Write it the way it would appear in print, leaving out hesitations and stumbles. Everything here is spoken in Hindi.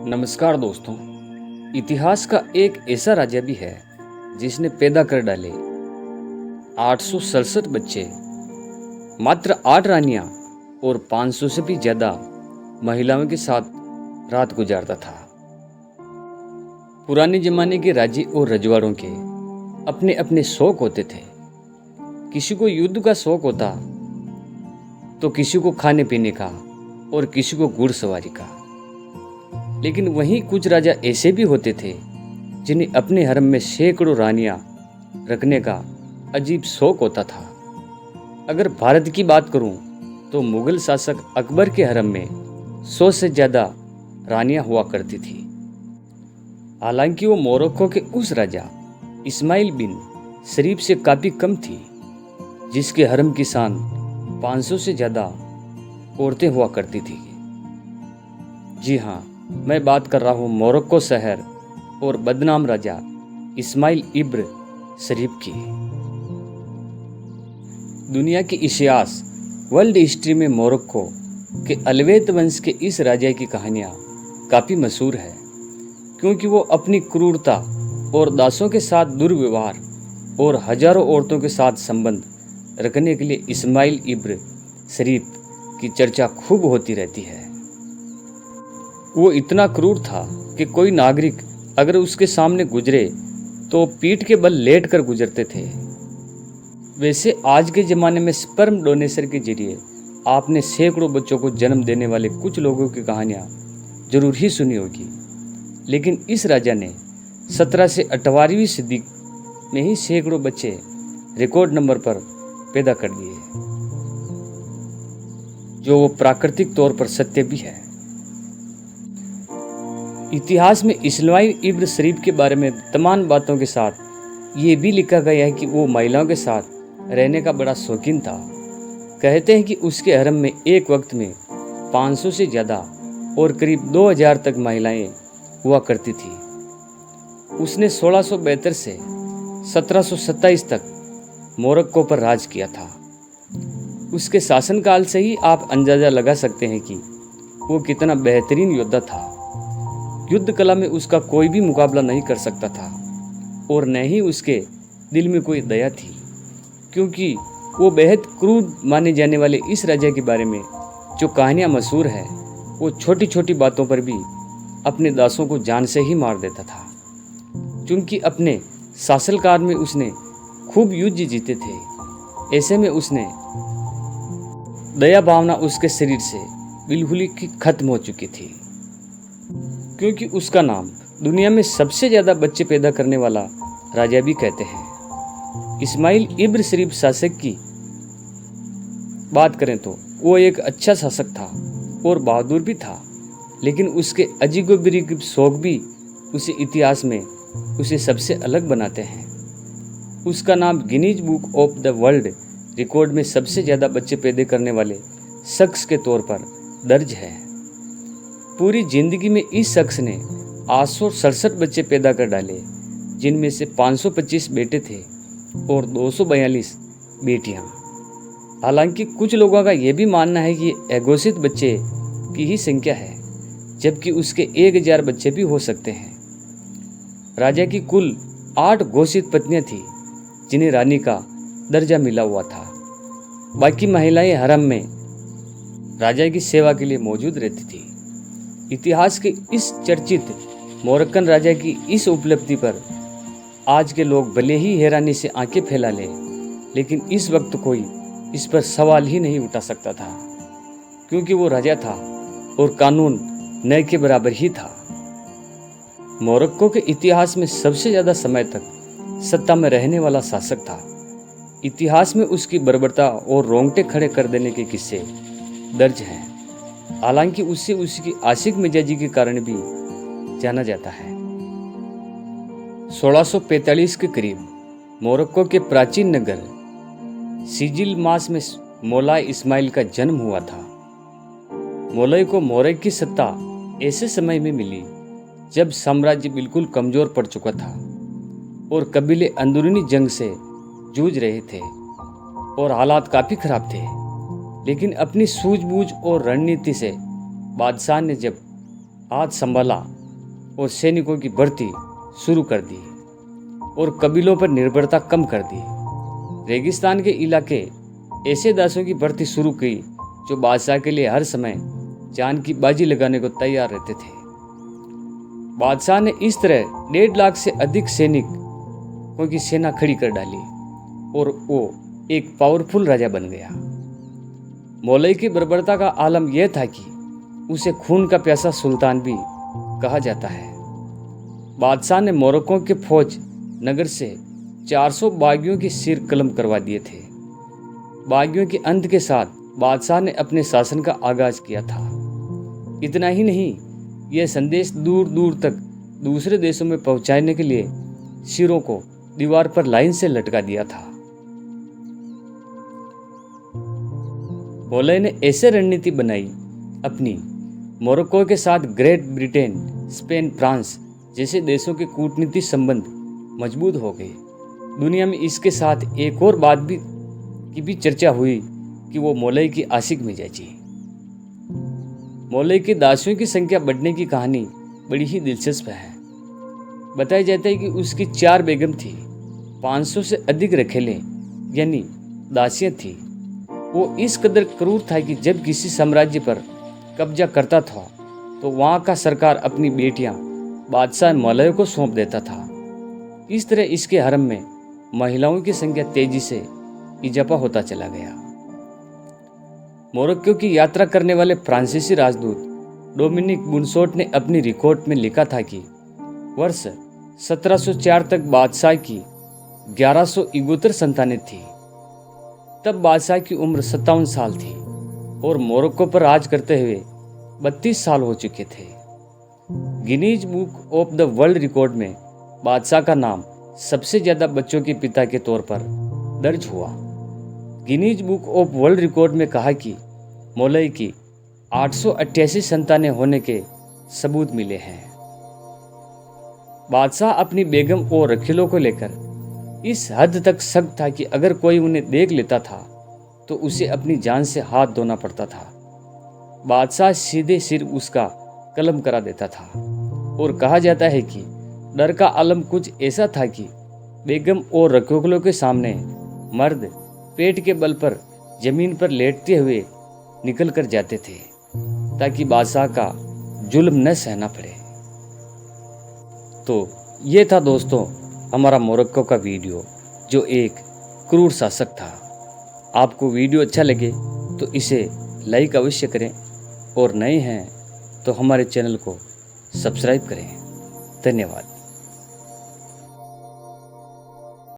नमस्कार दोस्तों। इतिहास का एक ऐसा राजा भी है जिसने पैदा कर डाले 867 बच्चे, मात्र 8 रानियां और 500 से भी ज्यादा महिलाओं के साथ रात गुजारता था। पुराने जमाने के राजे और रजवाड़ों के अपने अपने शौक होते थे। किसी को युद्ध का शौक होता तो किसी को खाने पीने का और किसी को घुड़सवारी का। लेकिन वहीं कुछ राजा ऐसे भी होते थे जिन्हें अपने हरम में सैकड़ों रानियां रखने का अजीब शौक होता था। अगर भारत की बात करूं तो मुगल शासक अकबर के हरम में 100 से ज़्यादा रानियां हुआ करती थी। हालांकि वो मोरक्को के उस राजा इस्माइल बिन शरीफ से काफ़ी कम थी, जिसके हरम की शान 500 से ज़्यादा औरतें हुआ करती थी। जी हाँ, मैं बात कर रहा हूँ मोरक्को शहर और बदनाम राजा इस्माइल इब्न शरीफ की। दुनिया की इतिहास वर्ल्ड हिस्ट्री में मोरक्को के अलवेत वंश के इस राजा की कहानियाँ काफ़ी मशहूर है, क्योंकि वो अपनी क्रूरता और दासों के साथ दुर्व्यवहार और हजारों औरतों के साथ संबंध रखने के लिए इस्माइल इब्न शरीफ की चर्चा खूब होती रहती है। वो इतना क्रूर था कि कोई नागरिक अगर उसके सामने गुजरे तो पीठ के बल लेट कर गुजरते थे। वैसे आज के ज़माने में स्पर्म डोनेशन के जरिए आपने सैकड़ों बच्चों को जन्म देने वाले कुछ लोगों की कहानियाँ जरूर ही सुनी होगी, लेकिन इस राजा ने 17 से 18वीं सदी में ही सैकड़ों बच्चे रिकॉर्ड नंबर पर पैदा कर दिए, जो वो प्राकृतिक तौर पर सत्य भी है। इतिहास में इस्माइल इब्न शरीफ के बारे में तमाम बातों के साथ ये भी लिखा गया है कि वो महिलाओं के साथ रहने का बड़ा शौकीन था। कहते हैं कि उसके हरम में एक वक्त में 500 से ज़्यादा और करीब 2000 तक महिलाएं हुआ करती थी। उसने 1672 से 1727 तक मोरक्को पर राज किया था। उसके शासनकाल से ही आप अंदाज़ा लगा सकते हैं कि वो कितना बेहतरीन योद्धा था। युद्ध कला में उसका कोई भी मुकाबला नहीं कर सकता था और न ही उसके दिल में कोई दया थी, क्योंकि वो बेहद क्रूर माने जाने वाले इस राजा के बारे में जो कहानियाँ मशहूर है, वो छोटी छोटी बातों पर भी अपने दासों को जान से ही मार देता था। क्योंकि अपने शासनकाल में उसने खूब युद्ध जीते थे, ऐसे में उसने दया भावना उसके शरीर से बिल्कुल ही खत्म हो चुकी थी। क्योंकि उसका नाम दुनिया में सबसे ज़्यादा बच्चे पैदा करने वाला राजा भी कहते हैं। इस्माइल इब्न शरीफ शासक की बात करें तो वो एक अच्छा शासक था और बहादुर भी था, लेकिन उसके अजीबोगरीब शौक भी उसे इतिहास में उसे सबसे अलग बनाते हैं। उसका नाम Guinness book of the world record में सबसे ज़्यादा बच्चे पैदा करने वाले शख्स के तौर पर दर्ज है। पूरी जिंदगी में इस शख्स ने 867 बच्चे पैदा कर डाले, जिनमें से 525 बेटे थे और 242 बेटियां। हालांकि कुछ लोगों का यह भी मानना है कि अघोषित बच्चे की ही संख्या है, जबकि उसके 1000 बच्चे भी हो सकते हैं। राजा की कुल 8 घोषित पत्नियां थीं, जिन्हें रानी का दर्जा मिला हुआ था। बाकी महिलाएं हरम में राजा की सेवा के लिए मौजूद रहती थी। इतिहास के इस चर्चित मोरक्कन राजा की इस उपलब्धि पर आज के लोग भले ही हैरानी से आंखें फैला लें, लेकिन इस वक्त कोई इस पर सवाल ही नहीं उठा सकता था, क्योंकि वो राजा था और कानून न के बराबर ही था। मोरक्को के इतिहास में सबसे ज़्यादा समय तक सत्ता में रहने वाला शासक था। इतिहास में उसकी बर्बरता और रोंगटे खड़े कर देने के किस्से दर्ज हैं। हालांकि उससे उसकी आशिक मिजाजी के कारण भी जाना जाता है। 1645 के करीब मोरक्को के प्राचीन नगर सिजिल मास में मौलाए इस्माइल का जन्म हुआ था। मौलाए को मोरक्को की सत्ता ऐसे समय में मिली जब साम्राज्य बिल्कुल कमजोर पड़ चुका था और कबीले अंदरूनी जंग से जूझ रहे थे और हालात काफ़ी खराब थे। लेकिन अपनी सूझबूझ और रणनीति से बादशाह ने जब हाथ संभाला और सैनिकों की भर्ती शुरू कर दी और कबीलों पर निर्भरता कम कर दी। रेगिस्तान के इलाके ऐसे दासों की भर्ती शुरू की जो बादशाह के लिए हर समय जान की बाजी लगाने को तैयार रहते थे। बादशाह ने इस तरह 1.5 लाख से अधिक सैनिकों की सेना खड़ी कर डाली और वो एक पावरफुल राजा बन गया। मौलवी की बर्बरता का आलम यह था कि उसे खून का प्यासा सुल्तान भी कहा जाता है। बादशाह ने मोरक्को के फौज नगर से 400 बागियों के सिर कलम करवा दिए थे। बागियों के अंत के साथ बादशाह ने अपने शासन का आगाज किया था। इतना ही नहीं, यह संदेश दूर दूर तक दूसरे देशों में पहुंचाने के लिए सिरों को दीवार पर लाइन से लटका दिया था। मौलवी ने ऐसे रणनीति बनाई अपनी मोरक्को के साथ ग्रेट ब्रिटेन, स्पेन, फ्रांस जैसे देशों के कूटनीतिक संबंध मजबूत हो गए। दुनिया में इसके साथ एक और बात की भी चर्चा हुई कि वो मौलवी की आशिक मिजाजी। मौलवी के दासियों की संख्या बढ़ने की कहानी बड़ी ही दिलचस्प है। बताया जाता है कि उसकी 4 बेगम थी, 500 से अधिक रखेलें यानी दासियां थी। वो इस कदर क्रूर था कि जब किसी साम्राज्य पर कब्जा करता था तो वहाँ का सरकार अपनी बेटियां बादशाह मौलवी को सौंप देता था। इस तरह इसके हरम में महिलाओं की संख्या तेजी से इजाफा होता चला गया। मोरक्को की यात्रा करने वाले फ्रांसीसी राजदूत डोमिनिक बुनसोट ने अपनी रिकॉर्ड में लिखा था कि वर्ष 1704 तक बादशाह की 1171 संतानें थी। तब बादशाह की उम्र 57 साल थी और मोरक्को पर राज करते हुए 32 साल हो चुके थे। Guinness book of the world record में बादशाह का नाम सबसे ज्यादा बच्चों के पिता के तौर पर दर्ज हुआ। Guinness book of world record में कहा कि मौलवी की 888 संतानें होने के सबूत मिले हैं। बादशाह अपनी बेगम और रखीलों को लेकर इस हद तक सख्त था कि अगर कोई उन्हें देख लेता था तो उसे अपनी जान से हाथ धोना पड़ता था। बादशाह सीधे सिर उसका कलम करा देता था और कहा जाता है कि डर का आलम कुछ ऐसा था कि बेगम और रखीलों के सामने मर्द पेट के बल पर जमीन पर लेटते हुए निकल कर जाते थे ताकि बादशाह का जुल्म न सहना पड़े। तो ये था दोस्तों हमारा मोरक्को का वीडियो जो एक क्रूर शासक था। आपको वीडियो अच्छा लगे तो इसे लाइक अवश्य करें और नए हैं तो हमारे चैनल को सब्सक्राइब करें। धन्यवाद।